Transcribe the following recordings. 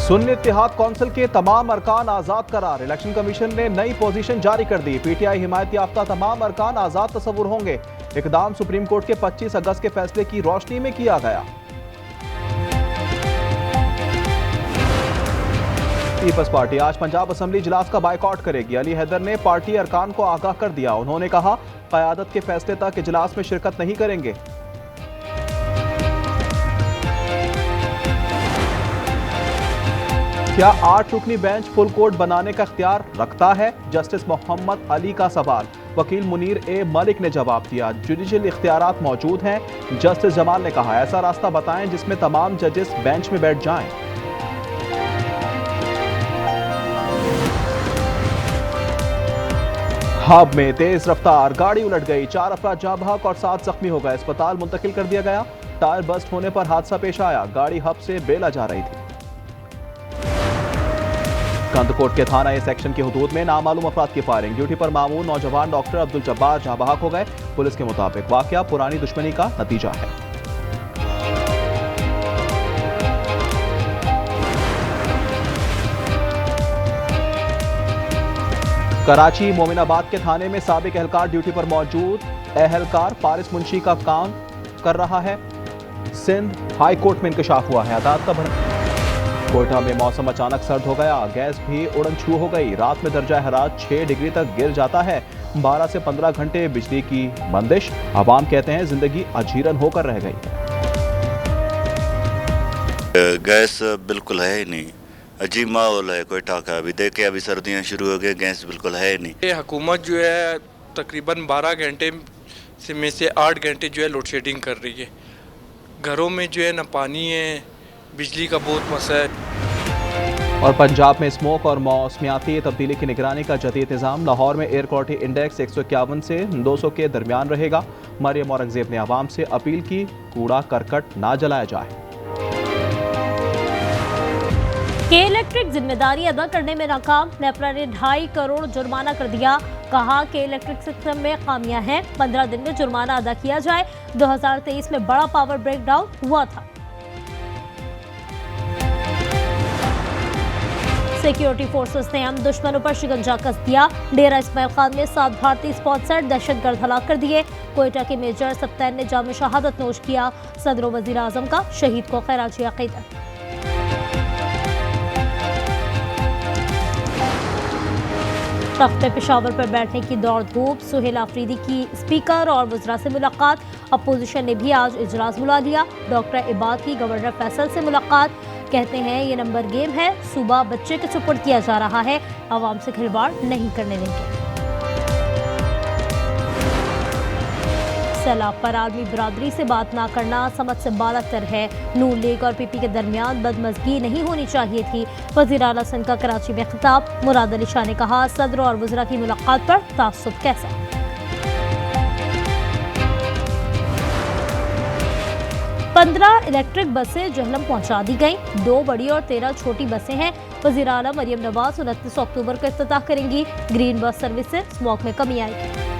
सुन्नी इत्तेहाद council के तमाम अरकान आजाद करार। इलेक्शन कमीशन ने नई पोजीशन जारी कर दी। पीटीआई हिमायत याफ्ता तमाम अरकान आजाद तस्वुर होंगे। इकदाम सुप्रीम कोर्ट के 25 अगस्त के फैसले की रोशनी में किया गया। पीपल्स पार्टी आज पंजाब असेंबली इजलास का बायकॉट करेगी। अली हैदर ने पार्टी अरकान को आगाह कर दिया। उन्होंने कहा, क़यादत के फैसले तक इजलास में शिरकत नहीं करेंगे। क्या 8 रुकनी बेंच फुल कोर्ट बनाने का इख्तियार रखता है? जस्टिस मोहम्मद अली का सवाल। वकील मुनीर ए मलिक ने जवाब दिया, जुडिशल इख्तियारात मौजूद हैं। जस्टिस जमाल ने कहा, ऐसा रास्ता बताएं जिसमें तमाम जजेस बेंच में बैठ जाएं। हब में तेज रफ्तार गाड़ी उलट गई। 4 अफराद जाँ बहक और 7 जख्मी हो गए। अस्पताल मुंतकिल कर दिया गया। टायर बस्ट होने पर हादसा पेश आया। गाड़ी हब से बेला जा रही थी। कंदकोट के थाना ए सेक्शन की हुदूद में नामालूम अफराद की फायरिंग। ड्यूटी पर मामूर नौजवान डॉक्टर अब्दुल जब्बार जाँ बहक हो गए। पुलिस के मुताबिक वाकया पुरानी दुश्मनी का नतीजा है। कराची मोमिनाबाद के थाने में साबिक एहलकार ड्यूटी पर मौजूद एहलकार पारिस मुंशी का काम कर रहा है। सिंध हाई कोर्ट में इंकशाफ हुआ है। अदालत का कोयटा में मौसम अचानक सर्द हो गया। गैस भी उड़न छू हो गई। रात में दर्जा हरारत 6 डिग्री तक गिर जाता है। 12 से 15 घंटे बिजली की बंदिश। अवाम कहते हैं जिंदगी अजीरन होकर रह गई। गैस बिल्कुल है ही नहीं। अजीब माहौल है कोयटा का। अभी देखे, अभी सर्दियां शुरू हो गई, गैस बिल्कुल है ही नहीं। ये हुकूमत जो है तकरीबन 12 घंटे में से 8 घंटे जो है लोड शेडिंग कर रही है। घरों में जो है ना पानी है, बिजली का बहुत मसला है। और पंजाब में स्मोक और मौसमियाती तब्दीली की निगरानी का जदीद इंतजाम। लाहौर में एयर क्वालिटी इंडेक्स 151 से 200 के दरमियान रहेगा। मरियम औरंगजेब ने आवाम से अपील की, कूड़ा करकट ना जलाया जाए। के इलेक्ट्रिक जिम्मेदारी अदा करने में नाकाम। नेपरा ने 2.5 करोड़ जुर्माना कर दिया। कहा कि इलेक्ट्रिक सिस्टम में खामियां हैं, 15 दिन में जुर्माना अदा किया जाए। 2023 में बड़ा पावर ब्रेकडाउन हुआ था। सिक्योरिटी फोर्सेस ने हम दुश्मनों पर शिकंजा कस दिया। डेरा इस्माइल खान में 7 भारतीय स्पॉन्सर्ड दहशतगर्द हलाक कर दिए। कोयटा के मेजर सप्तैन ने जाम शहादत नोश किया। सदर वजीर आजम का शहीद को खैराज अकीदत। तख्ते पेशावर पर बैठने की दौड़ धूप। सुहेल आफरीदी की स्पीकर और वज़रा से मुलाकात। अपोजिशन ने भी आज इजलास बुला लिया। डॉक्टर इबाद की गवर्नर फैसल से मुलाकात। कहते हैं ये नंबर गेम है, सूबा बच्चे के सुपुर्द किया जा रहा है, आवाम से खिलवाड़ नहीं करने देंगे। सैलाब पर आलमी बिरादरी से बात ना करना समझ से बालातर है। नून लीग और पीपी के दरमियान बदमज़गी नहीं होनी चाहिए थी। वज़ीर आला सिंध का कराची में खिताब। मुराद अली शाह ने कहा, सदर और वज़रा की मुलाकात पर तासुब कैसा। 15 इलेक्ट्रिक बसें जहलम पहुंचा दी गईं। 2 बड़ी और 13 छोटी बसें हैं। वज़ीर आला मरियम नवाज 29 अक्टूबर को इफ्तिताह करेंगी। ग्रीन बस सर्विस से स्मोक में कमी आएगी।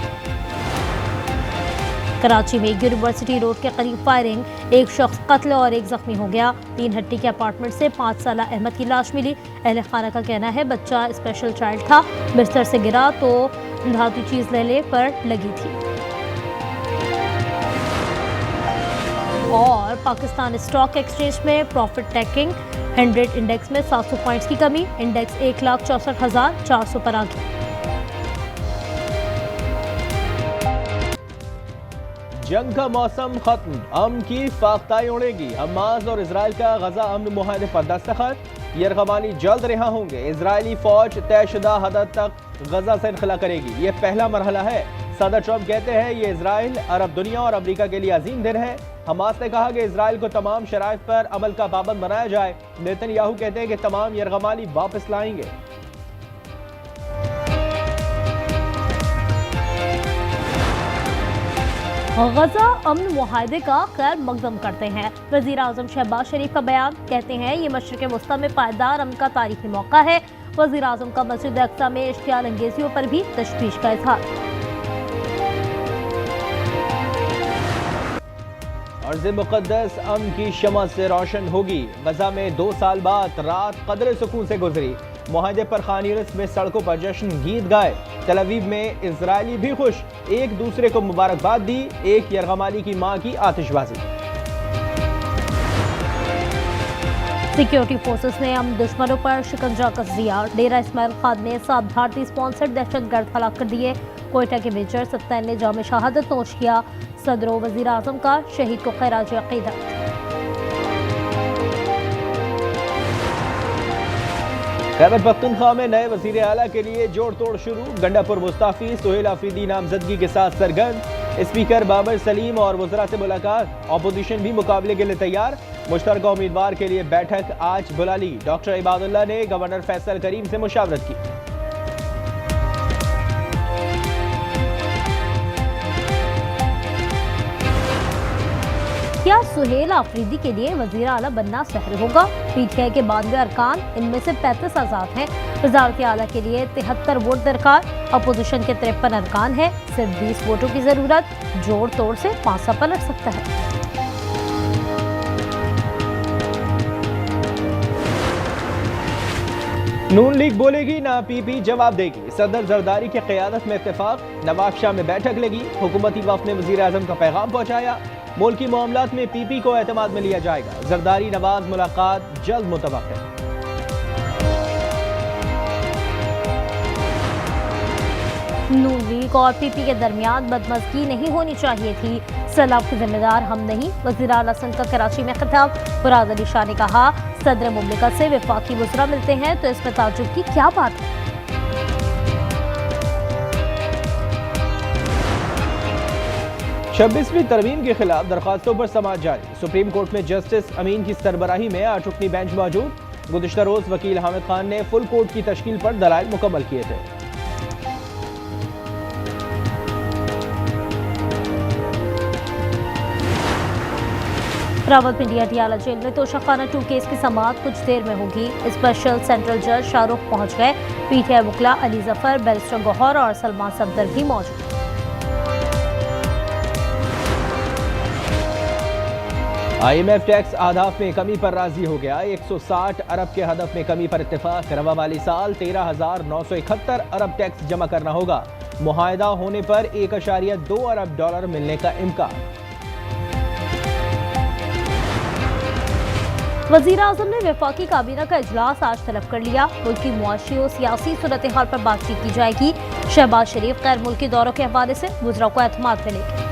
कराची में यूनिवर्सिटी रोड के करीब फायरिंग। 1 शख्स कत्ल और 1 जख्मी हो गया। 3 हट्टी के अपार्टमेंट से 5 साला अहमद की लाश मिली। अहले खाना का कहना है बच्चा स्पेशल चाइल्ड था, बिस्तर से गिरा तो धातु चीज लेने पर लगी थी। और पाकिस्तान स्टॉक एक्सचेंज में प्रॉफिट टेकिंग। 100 इंडेक्स में 700 पॉइंट्स की कमी। इंडेक्स 1,64,400 पर आ गया। जंग का मौसम खत्म, अमन की फाख्ताई उड़ेगी। हमास और इजराइल का गजा अमन मुआहदे पर दस्तखत। यरगमानी जल्द रिहा होंगे। इजरायली फौज तयशुदा हद तक गजा से इनखला करेगी। ये पहला मरहला है। सदर ट्रंप कहते हैं ये इजराइल, अरब दुनिया और अमेरिका के लिए अजीम दिन है। हमास ने कहा कि इजराइल को तमाम शराइत पर अमल का पाबंद बनाया जाए। नेतन्याहू कहते हैं कि तमाम यरगमानी वापस लाएंगे। गजा अमन मुआहदे का खैर मकदम करते हैं। वज़ीर आज़म शहबाज शरीफ का बयान। कहते हैं ये मशरिक़ वस्ता में पायदार अमन का तारीखी मौका है। वज़ीर आज़म का मस्जिद अक़सा में इश्तियाल अंगेजियों पर भी तशवीश का इज़हार। अर्ज़ मुक़द्दस अमन की शमा से रोशन होगी। गजा में 2 साल बाद रात कदर सुकून से गुजरी। मुआहदे पर खान यूनिस में सड़कों पर जश्न गीत गाए। तल अवीव में इजरायली भी खुश, एक दूसरे को मुबारकबाद दी। एक यरगमाली की मां की आतिशबाजी। सिक्योरिटी फोर्सेस ने हम दुश्मनों पर शिकंजा कस दिया। डेरा इस्माइल खान में 7 भारतीय स्पॉन्सर्ड दहशतगर्द हलाक कर दिए। कोयटा के मेजर सत्तान ने जाम शहादत नोश किया। सदर व वज़ीर आज़म का शहीद को खैराज अक़ीदत। खैबर पख्तूनख्वा में नए वज़ीर आला के लिए जोड़ तोड़ शुरू। गंडापुर मुस्ताफी सुहेल आफरीदी नामजदगी के साथ सरगर्म। स्पीकर बाबर सलीम और वज़रा से मुलाकात। अपोजिशन भी मुकाबले के लिए तैयार। मुश्तरका उम्मीदवार के लिए बैठक आज बुला ली। डॉक्टर इबादुल्लाह ने गवर्नर फैसल करीम से मुशावरत की। क्या सुहेल आफरीदी के लिए वज़ीर आला बनना सहल होगा? पीटीआई के 92 अरकान, इनमें से 35 आज़ाद हैं। वज़ारत आला के लिए 73 वोट दरकार। अपोजिशन के 53 अरकान हैं। सिर्फ 20 वोटों की जरूरत। जोड़ तोड़ से पासा पलट सकता है। नून लीग बोलेगी ना पीपी जवाब देगी। सदर जरदारी की क़यादत में इत्तेफाक। नवाब शाह में बैठक लगी। हुकूमती वफ़द ने वज़ीर आज़म का पैगाम पहुँचाया। मुल्की मामलात में पीपी को एतमाद में लिया जाएगा। जरदारी नवाज मुलाकात जल्द मुतवक्किल। नून लीग और पीपी के दरमियान बदमज़गी नहीं होनी चाहिए थी। सैलाब के जिम्मेदार हम नहीं। वज़ीर आला सिंध का कराची में खिताब। मुराद अली शाह ने कहा, सदर मुमलिकत से वफाकी वज़रा मिलते हैं तो इसमें ताज्जुब की क्या बात है। 26वीं तरमीम के खिलाफ दरखास्तों पर समाअत जारी। सुप्रीम कोर्ट में जस्टिस अमीन की सरबराही में 8 रुकनी बेंच मौजूद। गुज़िश्ता रोज वकील हामिद खान ने फुल कोर्ट की तश्कील पर दलाइल मुकम्मल किए थे। रावलपिंडी अटियाला जेल में तोशाखाना 2 केस की समाअत कुछ देर में होगी। स्पेशल सेंट्रल जज शाहरुख पहुंच गए। पीटीआई वकला अली जफर, बैरिस्टर गौहर और सलमान सफदर भी मौजूद। IMF टैक्स आदाफ में कमी पर राजी हो गया। 160 अरब के हदफ में कमी पर इत्तेफाक। रवा माली साल 13,971 अरब टैक्स जमा करना होगा। मुआहदा होने पर 1.2 अरब डॉलर मिलने का इम्कान। वज़ीर आज़म ने वफाकी काबीना का इजलास आज तलब कर लिया। मुल्की मुआशी और सियासी सूरत हाल पर बातचीत की जाएगी। शहबाज शरीफ गैर मुल्की दौरों के हवाले से वज़रा को एतमाद मिलेगी।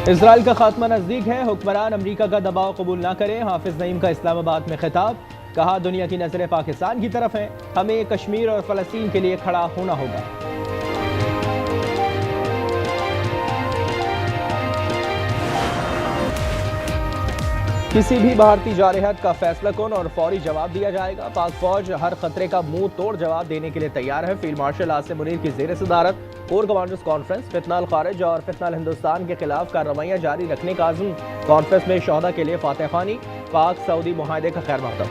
इजराइल का खात्मा नजदीक है। हुक्मरान अमरीका का दबाव कबूल ना करें। हाफिज नईम का इस्लामाबाद में खिताब। कहा, दुनिया की नजरें पाकिस्तान की तरफ हैं। हमें कश्मीर और फलस्तीन के लिए खड़ा होना होगा। किसी भी भारतीय जारहत का फैसला कौन और फौरी जवाब दिया जाएगा। पाक फौज हर खतरे का मुंह तोड़ जवाब देने के लिए तैयार है। फील्ड मार्शल आसिम मुनीर की ज़ेर सदारत कोर कमांडर्स कॉन्फ्रेंस। फितनाल खारिज और फितनाल हिंदुस्तान के खिलाफ कार्रवाइयां जारी रखने का आज़म। कॉन्फ्रेंस में शोहदा के लिए फातह खानी। पाक सऊदी मुआहदे का खैर मकदम।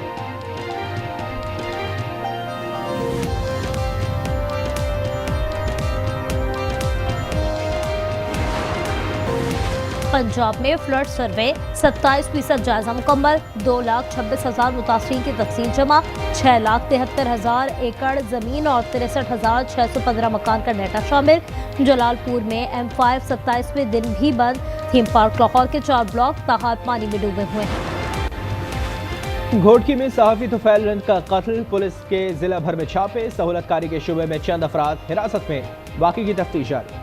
पंजाब में फ्लड सर्वे 27% जायजा मुकम्मल। 2,26,000 मुतासरीन की तफसील जमा। 6,73,000 एकड़ जमीन और 63,615 मकान का डाटा शामिल। जलालपुर में M5 27वें दिन भी बंद। थीम पार्क लाहौर के 4 ब्लॉक ताहाल पानी में डूबे हुए हैं। घोटकी में सहाफी तुफैल रंद का कत्ल। पुलिस के जिला भर में छापे। सहूलतकारी के शुबे में चंद अफराद हिरासत में। बाकी की तफ्तीश जारी।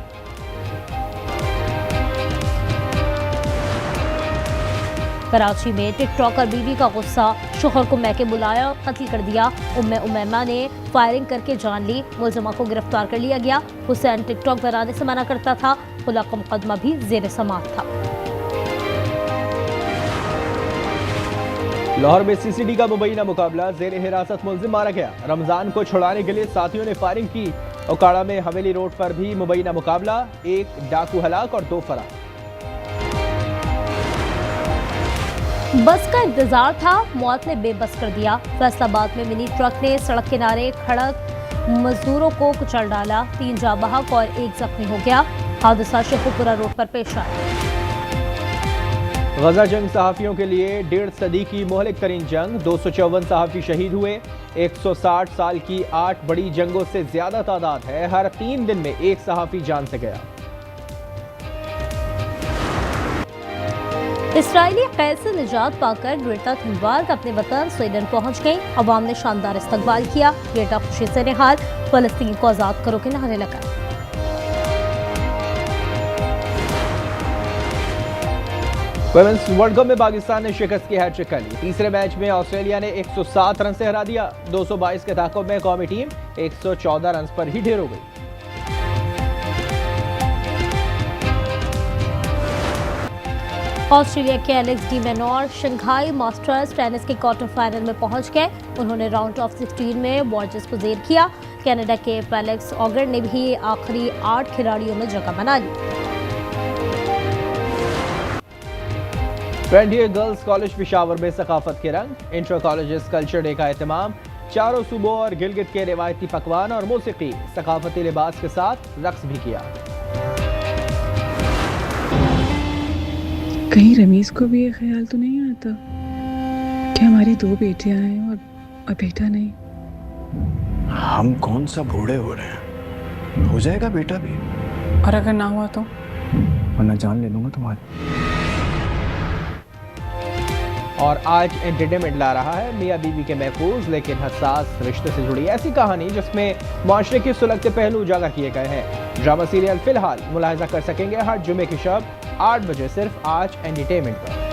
कराची में टिकटॉकर बीवी का गुस्सा। शोहर को मैके बुलाया, कत्ल कर दिया। उम्मे उमैमा ने फायरिंग करके जान ली। मुलजमा को गिरफ्तार कर लिया गया। हुसैन टिकटॉक बनाने से मना करता था। खुला का मुकदमा भी जेर समाअत था। लाहौर में CCD का मुबैना मुकाबला। जेर हिरासत मुलजिम मारा गया। रमजान को छुड़ाने के लिए साथियों ने फायरिंग की। ओकाड़ा में हवेली रोड पर भी मुबैना मुकाबला। 1 डाकू हलाक और 2 फरार। बस का इंतजार था, मौत ने बेबस कर दिया। फैसलाबाद में मिनी ट्रक ने सड़क किनारे खड़क मजदूरों को कुचल डाला। 3 जाँ बहक और 1 जख्मी हो गया। हादसा शेखुपुरा रोड पर पेश आया। गजा जंग सहाफ़ियों के लिए 1.5 सदी की मोहलिक तरीन जंग, 254 सहाफ़ी शहीद हुए। 160 साल की 8 बड़ी जंगों से ज्यादा तादाद है। हर 3 दिन में एक सहाफ़ी जान से गया। इसराइली कैद से निजात पाकर ग्रेटा थुनबर्ग अपने वतन स्वीडन पहुंच गई। अवाम ने शानदार इस्तकबाल किया। ग्रेटा खुशी से निहाल, फलस्तीन को आज़ाद करो के नारे लगाए। वुमेन्स वर्ल्ड कप में पाकिस्तान ने शिकस्त की हैट्रिक कर ली। तीसरे मैच में ऑस्ट्रेलिया ने 107 रन से हरा दिया। 222 के ताक़ुब में कौमी टीम 114 रन पर ही ढेर हो गई। ऑस्ट्रेलिया के Alex de Minaur Shanghai Masters tennis के क्वार्टर फाइनल में पहुंच गए। उन्होंने राउंड ऑफ 16 में बॉर्जेस को जेर किया। कनाडा के फेलिक्स ऑगर ने भी आखिरी 8 खिलाड़ियों में जगह बना ली। 20 गर्ल्स कॉलेज पेशावर में सकाफत के रंग, इंटर कॉलेज कल्चर डे का एहतमाम। चारों सूबों और गिलगित के रिवायती पकवान और मौसीकी, सकाफती लिबास के साथ रक्स भी किया। कहीं रमीज को भी ये ख्याल तो नहीं आता कि हमारी 2 बेटियां हैं और बेटा नहीं। हम कौन सा बूढ़े हो रहे हैं, हो जाएगा बेटा भी। और अगर ना हुआ तो वरना जान ले लूंगा तुम्हारी। और आज एंटरटेनमेंट ला रहा है मियां बीवी के महफूज लेकिन हसास रिश्ते से जुड़ी ऐसी कहानी जिसमें माशरे के सुलगते पहलू उजागर किए गए हैं। ड्रामा सीरियल फिलहाल मुलाहिजा कर सकेंगे हर जुमे की शब 8 बजे सिर्फ आज एंटरटेनमेंट पर।